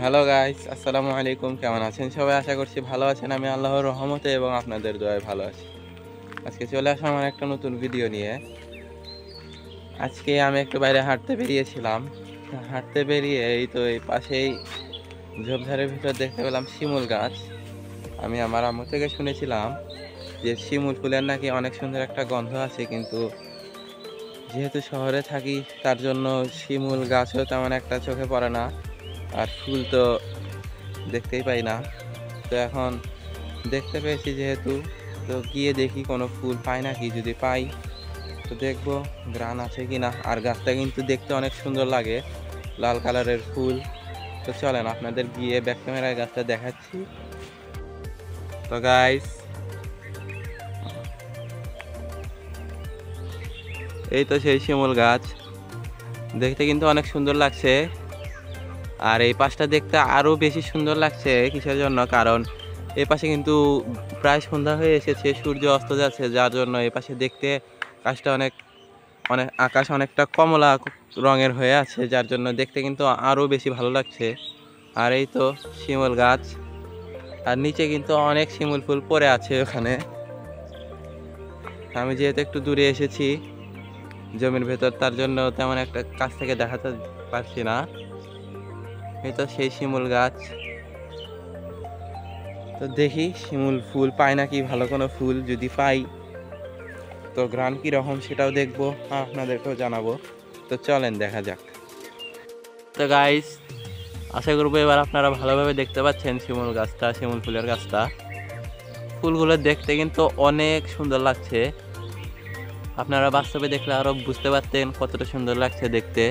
Hello guys, আসসালামু আলাইকুম। কেমন আছেন সবাই? আশা করছি ভালো আছেন। আমি আল্লাহর রহমতে এবং আপনাদের দোয়ায় ভালো আছি। আজকে চলে আসলাম আমার একটা নতুন ভিডিও নিয়ে। আজকে আমি একটু বাইরে হাঁটতে বেরিয়েছিলাম। হাঁটতে বেরিয়ে এই তো এই পাশেই ঝোপঝাড়ের ভিতর দেখতে পেলাম শিমুল গাছ। আমি আমার আম্মু থেকে শুনেছিলাম যে শিমুল ফুলের নাকি অনেক সুন্দর একটা গন্ধ আছে, কিন্তু যেহেতু শহরে থাকি তার জন্য শিমুল গাছও তেমন একটা চোখে পড়ে না, আর ফুল তো দেখতেই পাই না। তো এখন দেখতে পেয়েছি যেহেতু, তো গিয়ে দেখি কোনো ফুল পাই নাকি। যদি পাই তো দেখবো গ্রান আছে কিনা। আর গাছটা কিন্তু দেখতে অনেক সুন্দর লাগে, লাল কালারের ফুল। তো চলেন আপনাদের গিয়ে ব্যাক ক্যামেরায় গাছটা দেখাচ্ছি। তো গাইস, এই তো সেই শিমুল গাছ, দেখতে কিন্তু অনেক সুন্দর লাগছে। আর এই পাশটা দেখতে আরো বেশি সুন্দর লাগছে কিসের জন্য, কারণ এই পাশে কিন্তু প্রায় সন্ধ্যা হয়ে এসেছে, সূর্য অস্ত যাচ্ছে, যার জন্য এই পাশে দেখতে গাছটা অনেক অনেক আকাশ অনেকটা কমলা রঙের হয়ে আছে, যার জন্য দেখতে কিন্তু আরো বেশি ভালো লাগছে। আর এই তো শিমুল গাছ, আর নিচে কিন্তু অনেক শিমুল ফুল পড়ে আছে ওখানে। আমি যেহেতু একটু দূরে এসেছি জমির ভেতর, তার জন্য তেমন একটা কাছ থেকে দেখাতে পারছি না। এই তো সেই শিমুল গাছ। তো দেখি শিমুল ফুল পাই নাকি, ভালো কোনো ফুল যদি পাই তো গ্রান কীরকম সেটাও দেখবো, আপনাদেরকেও জানাবো। তো চলেন দেখা যাক। তো গাইস, আশা করবো এবার আপনারা ভালোভাবে দেখতে পাচ্ছেন শিমুল গাছটা, শিমুল ফুলের গাছটা। ফুলগুলো দেখতে কিন্তু অনেক সুন্দর লাগছে। আপনারা বাস্তবে দেখলে আরো বুঝতে পারতেন কতটা সুন্দর লাগছে দেখতে।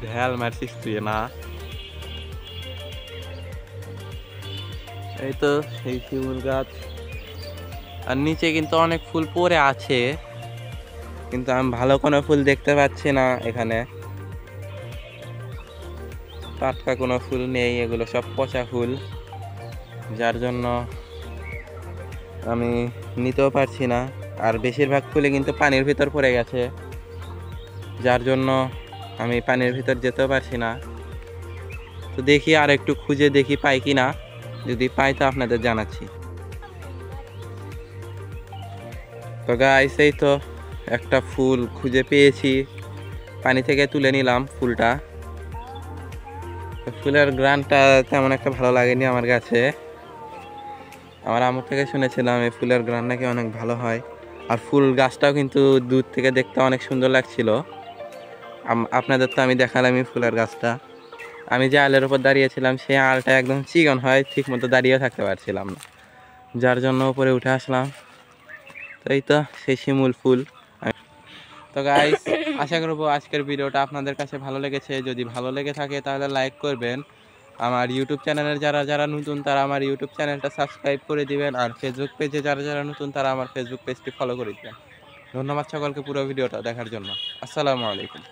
ঢেল মারছিস তুই না? এই তো সেই শিমুল গাছ, আর নিচে কিন্তু অনেক ফুল পড়ে আছে, কিন্তু আমি ভালো কোনো ফুল দেখতে পাচ্ছি না এখানে। টাটকা কোনো ফুল নেই, এগুলো সব পচা ফুল, যার জন্য আমি নিতেও পারছি না। আর বেশিরভাগ ফুলে কিন্তু পানির ভিতর পড়ে গেছে, যার জন্য আমি পানির ভিতর যেতেও পারছি না। তো দেখি আর একটু খুঁজে দেখি পাই কি না, যদি পাই তো আপনাদের জানাচ্ছি। তো গাইস, এই তো একটা ফুল খুঁজে পেয়েছি, পানি থেকে তুলে নিলাম ফুলটা। ফুলের গ্রানটা তেমন একটা ভালো লাগেনি আমার কাছে। আমার আম্মুর থেকে শুনেছিলাম এই ফুলের গ্রান নাকি অনেক ভালো হয়। আর ফুল গাছটাও কিন্তু দূর থেকে দেখতে অনেক সুন্দর লাগছিল। আপনাদের তো আমি দেখালামই ফুলের গাছটা। আমি যে আলের উপর দাঁড়িয়েছিলাম সেই আলটা একদম চিকন হয়, ঠিক মতো দাঁড়িয়েও থাকতে পারছিলাম না, যার জন্য উপরে উঠে আসলাম। তো এই তো সেই শিমুল ফুল। তো গাইস, আশা করবো আজকের ভিডিওটা আপনাদের কাছে ভালো লেগেছে। যদি ভালো লেগে থাকে তাহলে লাইক করবেন। আমার ইউটিউব চ্যানেলের যারা যারা নতুন তারা আমার ইউটিউব চ্যানেলটা সাবস্ক্রাইব করে দিবেন। আর ফেসবুক পেজে যারা যারা নতুন তারা আমার ফেসবুক পেজটি ফলো করে দিবেন। ধন্যবাদ সকলকে পুরো ভিডিওটা দেখার জন্য। আসসালামু আলাইকুম।